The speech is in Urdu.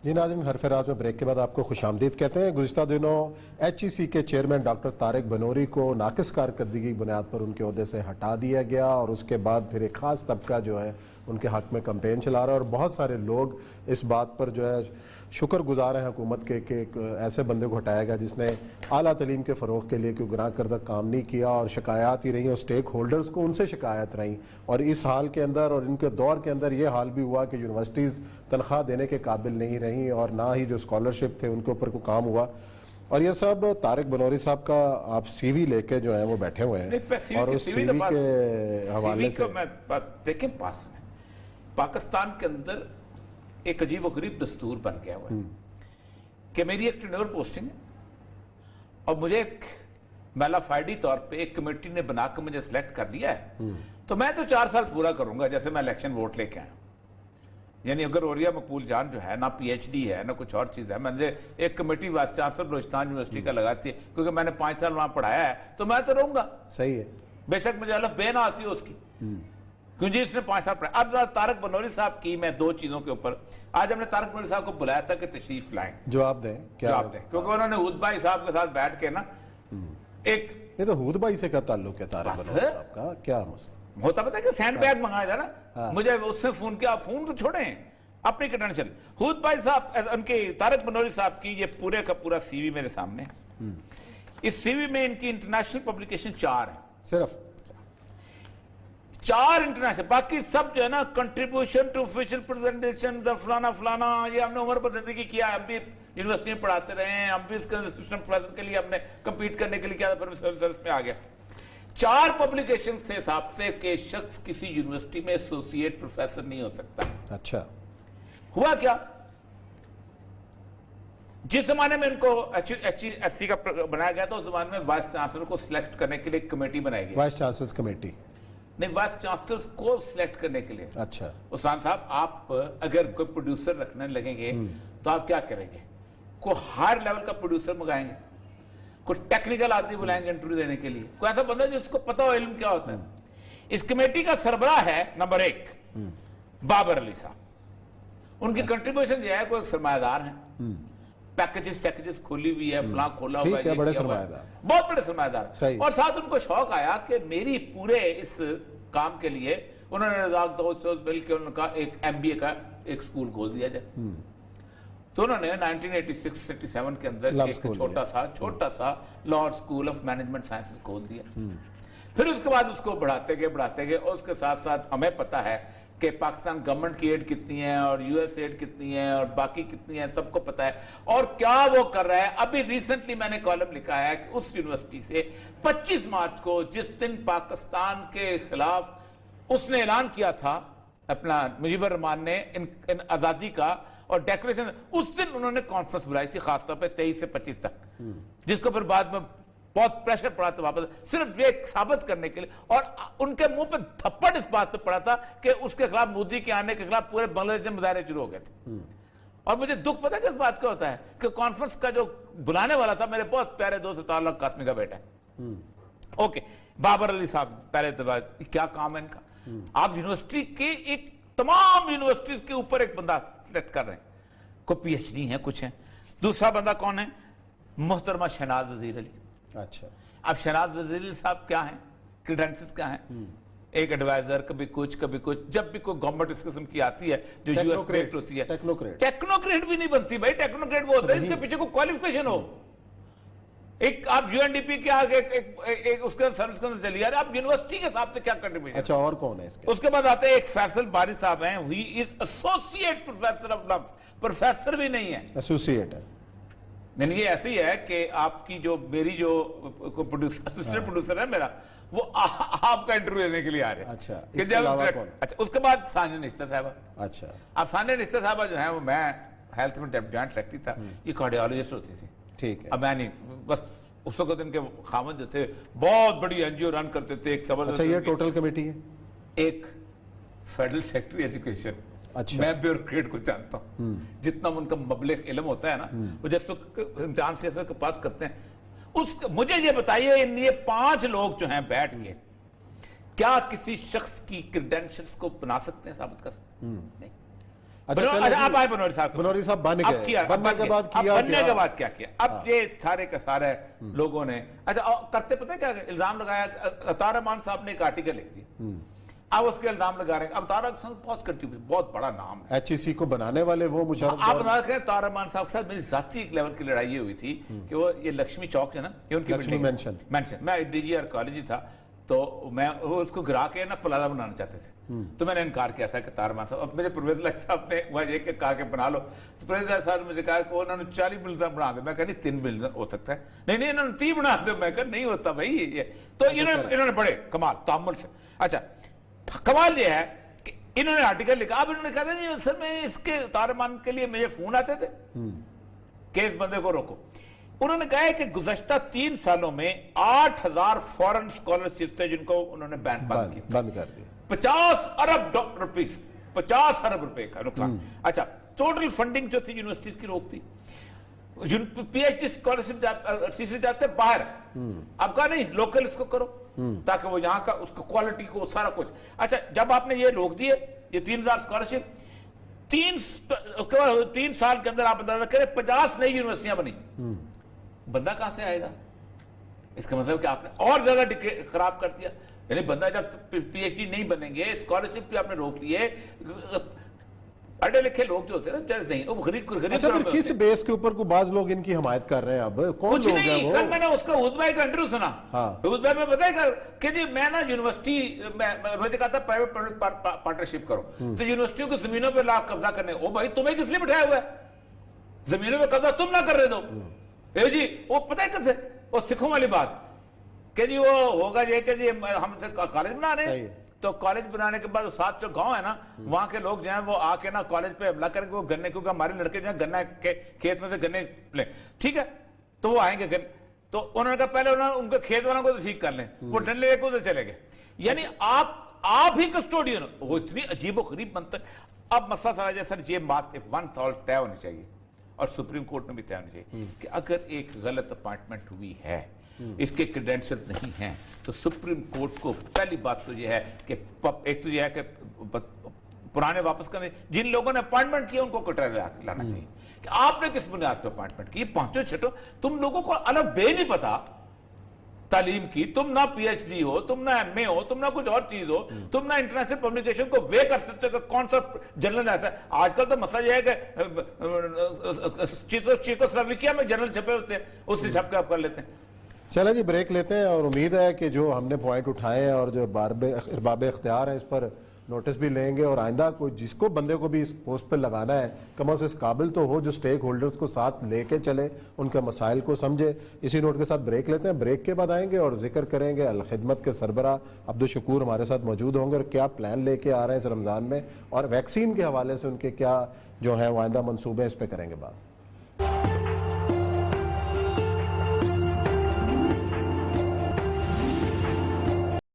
جی ناظرین، حرف راز میں بریک کے بعد آپ کو خوش آمدید کہتے ہیں۔ گزشتہ دنوں HEC کے چیئرمین ڈاکٹر طارق بنوری کو ناقص کارکردگی کی بنیاد پر ان کے عہدے سے ہٹا دیا گیا، اور اس کے بعد پھر ایک خاص طبقہ جو ہے ان کے حق میں کمپین چلا رہا ہے، اور بہت سارے لوگ اس بات پر جو ہے شکر گزار ہیں حکومت کے کہ ایک ایسے بندے کو ہٹایا گیا جس نے اعلیٰ تعلیم کے فروغ کے لیے کوئی گناہ کردہ کام نہیں کیا، اور شکایات ہی رہیں، اور سٹیک ہولڈرز کو ان سے شکایت رہیں، اور اس حال کے اندر اور ان کے دور کے اندر یہ حال بھی ہوا کہ یونیورسٹیز تنخواہ دینے کے قابل نہیں رہیں، اور نہ ہی جو اسکالرشپ تھے ان کے اوپر کوئی کام ہوا، اور یہ سب طارق بنوری صاحب کا آپ سی وی لے کے جو ہیں وہ بیٹھے ہوئے ہیں، اور اس سی وی کے حوالے سے دیکھیں پاکستان کے اندر ایک عجیب و غریب دستور بن گیا ہوا ہے کہ میری ایک ٹرینور پوسٹنگ ہے اور مجھے ایک میلا فائڈی طور پہ ایک کمیٹی نے بنا کے مجھے سلیکٹ کر لیا ہے، تو میں تو 4 سال پورا کروں گا جیسے میں الیکشن ووٹ لے کے آیا ہوں۔ یعنی اگر اوریا مقبول جان جو ہے نہ PhD ہے نہ کچھ اور چیز ہے، میں نے ایک committee vice chancellor Balochistan university کا لگاتی ہے کیونکہ میں نے 5 سال وہاں پڑھایا ہے، تو میں تو رہوں گا۔ صحیح ہے، بے شک مجھے الف بے نہ آتی ہو اس کی، کیونکہ اس نے 5 سال پڑھا۔ اب طارق بنوری صاحب کی میں 2 چیزوں کے اوپر آج ہم نے طارق بنوری صاحب کو بلایا تھا کہ تشریف لائیں، جواب دیں، جواب دیں، کیونکہ انہوں نے ہود بھائی صاحب کے ساتھ بیٹھ کے نا ایک یہ تو ہود بھائی سے کیا تعلق ہے طارق بنوری صاحب کا؟ کیا مسئلہ ہوتا پتا کہ سینڈ بیگ منگایا تھا نا، مجھے اس سے فون کیا، فون تو چھوڑیں اپنی کریڈینشل۔ ہود بھائی صاحب ان کے طارق بنوری صاحب کی یہ پورے کا پورا سی وی میرے سامنے ہے۔ اس سی وی میں ان کی انٹرنیشنل پبلیکیشن 4 ہیں، صرف 4 انٹرنیشنل، باقی سب جو ہے نا کنٹریبیوشن ٹو آفیشل پریزنٹیشن فلانا فلانا، یہ ہم نے عمر پر زندگی کیا، ہم بھی یونیورسٹی میں پڑھاتے رہے ہیں، ہم بھی اس کے اسسٹنٹ پروفیسر کے لیے ہم نے کمپیٹ کرنے کے لیے کیا تھا، پھر سروس میں آ گیا۔ 4 پبلیکیشن سے حساب سے کہ شخص کسی یونیورسٹی میں ایسوسیٹ پروفیسر نہیں ہو سکتا۔ اچھا، ہوا کیا؟ جس زمانے میں ان کو HEC کا بنایا گیا تھا اس زمانے میں وائس چانسلر کو سلیکٹ کرنے کے لیے ایک کمیٹی بنائی گئی، وائس چانسلرز کمیٹی نہیں وائس چانسلرز کو سلیکٹ کرنے کے لیے۔ اچھا، عثمان صاحب آپ اگر کوئی پروڈیوسر رکھنے لگیں گے تو آپ کیا کریں گے؟ کوئی ہائر لیول کا پروڈیوسر منگائیں گے، کوئی ٹیکنیکل آدمی بلائیں گے انٹرویو دینے کے لیے، کوئی ایسا بندہ جس کو پتا ہو علم کیا ہوتا ہے۔ اس کمیٹی کا سربراہ ہے نمبر 1 بابر علی صاحب، ان کی کنٹریبیوشن جو ہے کوئی سرمایہ دار ہیں، پیکجز کھولی ہوئی ہے، فلاں کھولا ہوا ہے، بڑے سرمایہ دار، بہت بڑے سرمایہ دار، اور ساتھ ان کو شوق آیا کہ میری پورے اس کام کے لیے انہوں نے رزاق دوست مل کے ان کا ایک MBA کا ایک سکول کھول دیا جائے، تو انہوں نے 1986-87 کے اندر ایک چھوٹا سا Lahore school of management sciences کھول دیا۔ پھر اس کے بعد اس کو بڑھاتے گئے اور اس کے ساتھ ساتھ ہمیں پتا ہے کہ پاکستان گورنمنٹ کی ایڈ کتنی ہے اور US ایڈ کتنی ہے اور باقی کتنی ہے، سب کو پتا ہے، اور کیا وہ کر رہا ہے۔ ابھی ریسنٹلی میں نے کالم لکھا ہے کہ اس یونیورسٹی سے 25 مارچ کو جس دن پاکستان کے خلاف اس نے اعلان کیا تھا اپنا مجیب الرحمان نے ان آزادی کا اور ڈیکلیریشن، اس دن انہوں نے کانفرنس بلائی تھی خاص طور پہ 23 سے 25 تک، جس کو پھر بعد میں بہت پریشر پڑا تھا واپس، صرف یہ ثابت کرنے کے لیے، اور ان کے منہ پہ تھپڑ اس بات پہ پڑا تھا کہ اس کے خلاف مودی کے آنے کے خلاف پورے بنگلہ دیش میں مظاہرے شروع ہو گئے تھے۔ اور مجھے دکھ پتا کہ اس بات کا ہوتا ہے کہ کانفرنس کا جو بلانے والا تھا میرے بہت پیارے دوست تعلق قاسمی کا بیٹا ہے، اوکے، بابر علی صاحب، پہلے تو کیا کام ہے ان کا؟ آپ یونیورسٹی کی ایک تمام یونیورسٹیز کے اوپر ایک بندہ سلیکٹ کر رہے ہیں، کوئی PhD ہے، کچھ ہے۔ دوسرا بندہ کون ہے؟ محترمہ شہناز وزیر علی۔ اچھا، اب شہناز وزیر علی صاحب کیا ہیں، کریڈینشلز کیا ہیں؟ ایک ایڈوائزر، کبھی کچھ، جب بھی کوئی گورنمنٹ اس قسم کی آتی ہے جو US بیسڈ ہوتی ہے، ٹیکنوکریٹ بھی نہیں بنتی بھائی، ٹیکنوکریٹ وہ ہوتا ہے جس کے پیچھے کوئی کوالیفیکیشن ہو۔ ایک آپ UNDP کے آگے اس کے سروس کے اندر چلی جا رہے، آپ یونیورسٹی کے حساب سے کیا کنٹریبیوشن۔ اچھا، اور کون ہے اس کے بعد آتے ہیں ایک فیصل باری صاحب ہیں، he is associate professor of law, professor بھی نہیں ہے، ایسوسیٹ ہے۔ نہیں، یہ ایسی ہے کہ آپ کی جو میری جو اسسٹنٹ پروڈیوسر ہے میرا، وہ آپ کا انٹرویو لینے کے لیے آ رہے ہیں۔ اچھا، اچھا، اس کے بعد ثانیہ نشتر صاحبہ۔ اچھا، اب ثانیہ نشتر صاحبہ جو ہیں وہ، میں ہیلتھ میں جوائنٹ سیکرٹری تھا، یہ کارڈیالوجسٹ ہوتی تھی۔ ٹھیک ہے، اب میں نہیں، بس اس وقت ان کے خامد جو تھے بہت بڑی NGO رن کرتے تھے، ایک زبردست۔ اچھا، یہ ٹوٹل کمیٹی ہے؟ ایک فیڈرل سیکرٹری ایجوکیشن، میں بیوروکریٹ کو جانتا ہوں، جتنا ان کا مبلغ علم ہوتا ہے نا، وہ جس وقت امتحان سیاست کے پاس کرتے ہیں، مجھے یہ بتائیے یہ 5 لوگ جو ہیں بیٹھ کے کیا کسی شخص کی کریڈینشلز کو بنا سکتے ہیں، ثابت کر سکتے ہیں؟ نہیں۔ اب آئے بنوری صاحب بنوری صاحب بن گئے، بننے کے بعد کیا کیا؟ اب یہ سارے کا سارا لوگوں نے کرتے پتہ کیا الزام لگایا؟ طاہر رحمان صاحب نے ایک آرٹیکل لکھ دیا، اب اس کے الزام لگا رہے ہیں. اب طاہر رحمان بہت کنٹریبیوٹ، بہت بڑا نام ہے. HEC کو بنانے والے وہ مشرف آپ بتا رہے ہیں طاہر رحمان صاحب کے ساتھ میری ذاتی ایک لیول کی لڑائی یہ ہوئی تھی کہ وہ یہ لکشمی چوک ہے نا، یہ ان کی لکشمی مینشن، میں DGR کالج ہی تھا، تو میں وہ اس کو گرا کے نا پلازا بنانا چاہتے تھے، تو میں نے انکار کیا تھا کہ طاہر رحمان صاحب. اب میرے پرویز اللہ صاحب نے وہ یہ کہا کہ بنا لو، تو پرویز اللہ صاحب نے مجھے کہا کہ انہوں نے 40 بلڈنگ بنا دے. میں کہا نہیں 3 بلڈنگ ہو سکتا ہے، نہیں انہوں نے 3 بنا دے. میں کہا نہیں ہوتا بھائی یہ. تو انہوں نے بڑے کمال تعامل سے. اچھا کمال یہ ہے کہ انہوں نے آرٹیکل لکھا. اب انہوں نے کہا جی سر میں اس کے طاہر رحمان کے لیے مجھے فون آتے تھے کہ اس بندے کو روکو. انہوں نے کہا ہے کہ گزشتہ 3 سالوں میں 8000 فورن اسکالرشپ تھے جن کو انہوں نے بند کر دیا. 50 ارب روپیز، 50 ارب روپے کا نقصان. اچھا ٹوٹل فنڈنگ جو تھی یونیورسٹیز کی روک تھی. PhD اسکالرشپ جاتے باہر، اب کہا نہیں لوکل اس کو کرو تاکہ وہ یہاں کا اس کو کوالٹی کو سارا کچھ. اچھا جب آپ نے یہ روک دیے یہ 3000 اسکالرشپ، 3 سال کے اندر آپ اندازہ کریں 50 نئی یونیورسٹیاں بنی. بندہ کہاں سے آئے گا؟ اس کا مطلب کہ آپ نے اور زیادہ خراب کر دیا. یعنی بندہ جب PhD نہیں بنیں گے، اسکالرشپ بھی آپ نے روک لیے، پڑھے لکھے لوگ جو ہوتے ہیں نا جیسے نہیں وہ غریب. اچھا پھر کس بیس کے اوپر کو بعض لوگ ان کی حمایت کر رہے ہیں؟ اب کون لوگ ہیں وہ؟ کل میں نے اس کا حزبہ کا انٹرویو سنا. حزبہ میں بتایا کہ جی میں نا یونیورسٹی مجھے کہا تھا پرائیویٹ پبلک پارٹنرشپ کرو، تو یونیورسٹیوں کی زمینوں پہ لا قبضہ کرنے. او بھائی تمہیں کس لیے بٹھایا ہوا ہے؟ زمینوں پہ قبضہ تم نہ کر رہے دو. اے جی وہ پتہ ہے کیسے وہ سکھوں والی بات کہ جی وہ ہوگا یہ کہ جی ہم سے کالج بنا رہے ہیں، تو کالج بنانے کے بعد 7 جو گاؤں ہے نا وہاں کے لوگ جو ہیں وہ آ کے نا کالج پہ حملہ کریں گے. وہ گنے کیونکہ ہمارے لڑکے جو ہیں گنا کے کھیت میں سے گنے لیں، ٹھیک ہے، تو وہ آئیں گے تو انہوں نے کہا پہلے ان کے کھیت والوں کو تو ٹھیک کر لیں، وہ ڈنڈے لے کے ادھر چلے گئے. یعنی آپ ہی کسٹوڈین ہو. وہ اتنی عجیب و غریب منطق. اب مسئلہ سارا جائے سر یہ بات ون سالٹ طے ہونی چاہیے اور سپریم کورٹ میں بھی طے ہونی چاہیے کہ اگر ایک غلط اپائنٹمنٹ ہوئی ہے، اس کے کریڈینشل نہیں ہیں، تو سپریم کورٹ کو پہلی بات تو یہ ہے کہ ایک تو یہ ہے کہ پرانے واپس کرنے. جن لوگوں نے اپائنٹمنٹ کیا ان کو کٹر لانا چاہیے کہ آپ نے کس بنیاد پہ اپائنٹمنٹ کی. 5 تم لوگوں کو الگ بے نہیں پتا تعلیم کی. تم نہ PhD ہو، تم نہ MA ہو، تم نہ کچھ اور چیز ہو، تم نہ انٹرنیشنل پبلیکیشن کو وے کر سکتے ہو کہ کون سا جرنل ایسا ہے. آج کل تو مسئلہ یہ ہے کہ چیکوسلوواکیہ میں جرنل چھپے ہوتے ہیں، اس سے چھپ کے آپ کر لیتے ہیں. چلیں جی بریک لیتے ہیں، اور امید ہے کہ جو ہم نے پوائنٹ اٹھائے ہیں اور جو ارباب اختیار ہیں اس پر نوٹس بھی لیں گے، اور آئندہ کو جس کو بندے کو بھی اس پوسٹ پہ لگانا ہے کم از کم قابل تو ہو جو سٹیک ہولڈرز کو ساتھ لے کے چلے، ان کے مسائل کو سمجھے. اسی نوٹ کے ساتھ بریک لیتے ہیں. بریک کے بعد آئیں گے اور ذکر کریں گے الخدمت کے سربراہ عبدالشکور ہمارے ساتھ موجود ہوں گے، اور کیا پلان لے کے آ رہے ہیں اس رمضان میں، اور ویکسین کے حوالے سے ان کے کیا جو ہیں وہ آئندہ منصوبے اس پہ کریں گے بات.